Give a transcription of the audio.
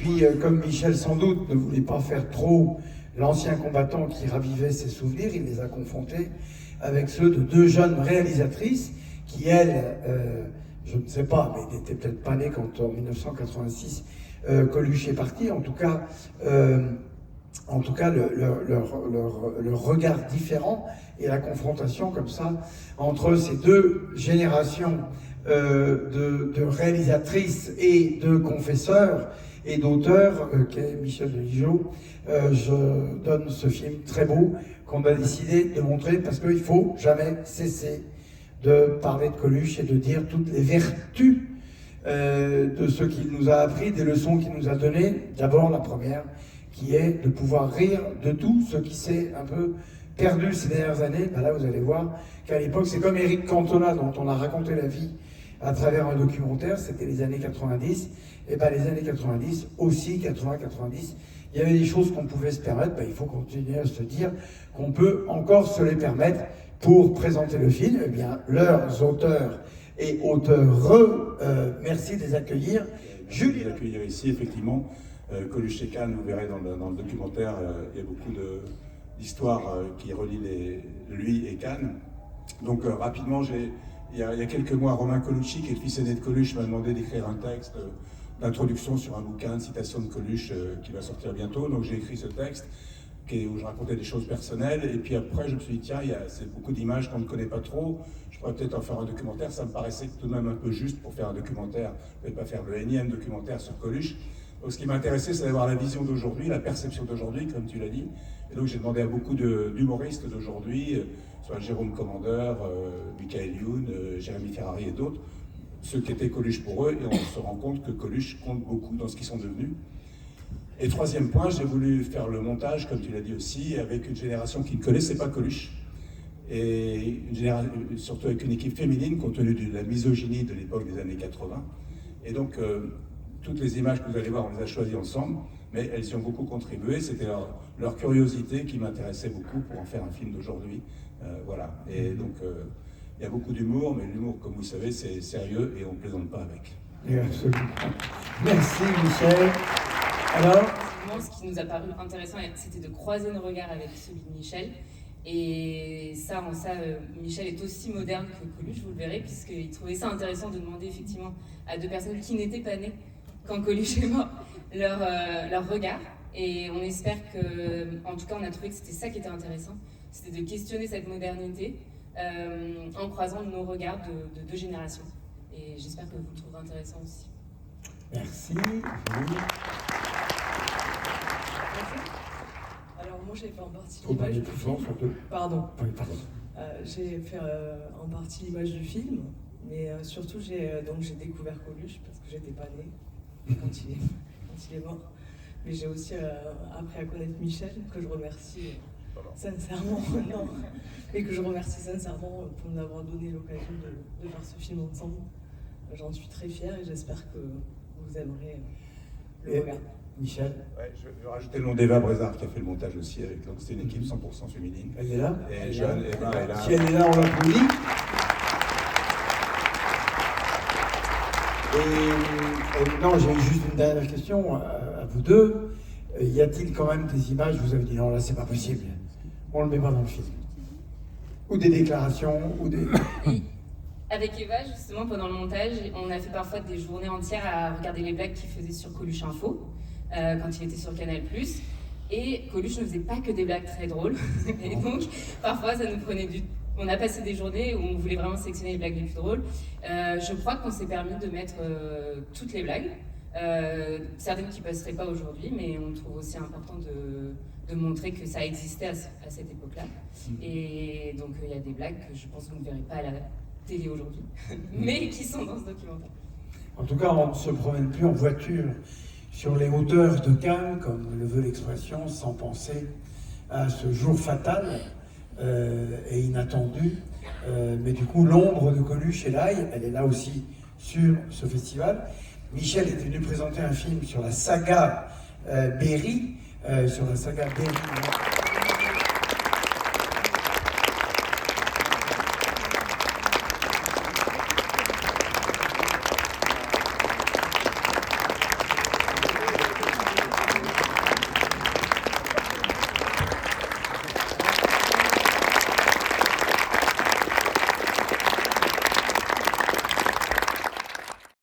puis, comme Michel sans doute ne voulait pas faire trop l'ancien combattant qui ravivait ses souvenirs, il les a confrontés avec ceux de deux jeunes réalisatrices qui, elles, je ne sais pas, mais n'étaient peut-être pas nées quand en 1986 Coluche est parti. En tout cas, leur regard différent et la confrontation comme ça entre ces deux générations de réalisatrices et de confesseurs et d'auteurs, qu'est Michel Denisot. Je donne ce film très beau qu'on a décidé de montrer parce qu'il ne faut jamais cesser de parler de Coluche et de dire toutes les vertus de ce qu'il nous a appris, des leçons qu'il nous a données. D'abord, la première, qui est de pouvoir rire de tout ce qui s'est un peu perdu ces dernières années. Ben là, vous allez voir qu'à l'époque, c'est comme Éric Cantona, dont on a raconté la vie à travers un documentaire, c'était les années 90. Et ben les années 90, aussi 80-90, il y avait des choses qu'on pouvait se permettre. Ben, il faut continuer à se dire qu'on peut encore se les permettre. Pour présenter le film, eh bien, leurs auteurs et auteurs, merci de les accueillir. Julie d'accueillir ici, effectivement, Coluche et Cannes, vous verrez dans le documentaire, il y a beaucoup d'histoires qui relient lui et Cannes. Donc rapidement, il y a quelques mois, Romain Colucci, qui est le fils aîné de Coluche, m'a demandé d'écrire un texte d'introduction sur un bouquin de citation de Coluche qui va sortir bientôt. Donc j'ai écrit ce texte où je racontais des choses personnelles, et puis après je me suis dit tiens, c'est beaucoup d'images qu'on ne connaît pas trop, je pourrais peut-être en faire un documentaire. Ça me paraissait tout de même un peu juste pour faire un documentaire, je ne vais pas faire le énième documentaire sur Coluche. Donc ce qui m'intéressait, c'est d'avoir la vision d'aujourd'hui, la perception d'aujourd'hui, comme tu l'as dit, et donc j'ai demandé à beaucoup d'humoristes d'aujourd'hui, soit Jérôme Commandeur, Michael Youn, Jérémy Ferrari et d'autres, ceux qui étaient Coluche pour eux, et on se rend compte que Coluche compte beaucoup dans ce qu'ils sont devenus. Et troisième point, j'ai voulu faire le montage, comme tu l'as dit aussi, avec une génération qui ne connaissait pas Coluche, et surtout avec une équipe féminine, compte tenu de la misogynie de l'époque des années 80. Et donc, toutes les images que vous allez voir, on les a choisies ensemble, mais elles y ont beaucoup contribué. C'était leur curiosité qui m'intéressait beaucoup pour en faire un film d'aujourd'hui. Voilà. Et donc, il y a beaucoup d'humour, mais l'humour, comme vous savez, c'est sérieux et on ne plaisante pas avec. Absolument. Merci, Michel. Alors, ce qui nous a paru intéressant, c'était de croiser nos regards avec celui de Michel. Et ça, Michel est aussi moderne que Coluche, vous le verrez, puisqu'il trouvait ça intéressant de demander effectivement à deux personnes qui n'étaient pas nées quand Coluche est mort, leur regard. Et on espère que, en tout cas, on a trouvé que c'était ça qui était intéressant, c'était de questionner cette modernité en croisant nos regards de deux générations. Et j'espère que vous le trouverez intéressant aussi. merci. Alors moi j'ai fait en partie Faut parler l'image plus du fort, film. surtout. Pardon. Oui, pardon. J'ai fait en partie l'image du film, mais surtout j'ai découvert Coluche parce que j'étais pas née quand il est mort. Mais j'ai aussi appris à connaître Michel, que je remercie sincèrement, non, et que je remercie sincèrement pour nous avoir donné l'occasion de faire ce film ensemble. J'en suis très fière et j'espère que vous aimerez le regarder. Michel, Ouais, je vais rajouter le nom d'Eva Brézard qui a fait le montage aussi avec nous. C'était une équipe 100% féminine. elle est là. Et jeune, Eva est là. Si elle est là, on l'applaudit. Et non, j'ai juste une dernière question à vous deux. Y a-t-il quand même des images, vous avez dit non, là c'est pas possible, on le met pas dans le film, ou des déclarations, ou des... Avec Eva, justement, pendant le montage, on a fait parfois des journées entières à regarder les blagues qu'il faisait sur Coluche Info, quand il était sur Canal+. Et Coluche ne faisait pas que des blagues très drôles. Et donc, parfois, ça nous prenait du... On a passé des journées où on voulait vraiment sélectionner les blagues les plus drôles. Je crois qu'on s'est permis de mettre toutes les blagues. Certaines qui ne passeraient pas aujourd'hui, mais on trouve aussi important de montrer que ça existait à cette époque-là. Et donc, il y a des blagues que je pense qu'on ne verrait pas à la télé aujourd'hui, mais qui sont dans ce documentaire. En tout cas, on ne se promène plus en voiture sur les hauteurs de Cannes, comme le veut l'expression, sans penser à ce jour fatal et inattendu. Mais du coup, l'ombre de Coluche est là, elle est là aussi sur ce festival. Michel est venu présenter un film sur la saga Berry, sur la saga Berry.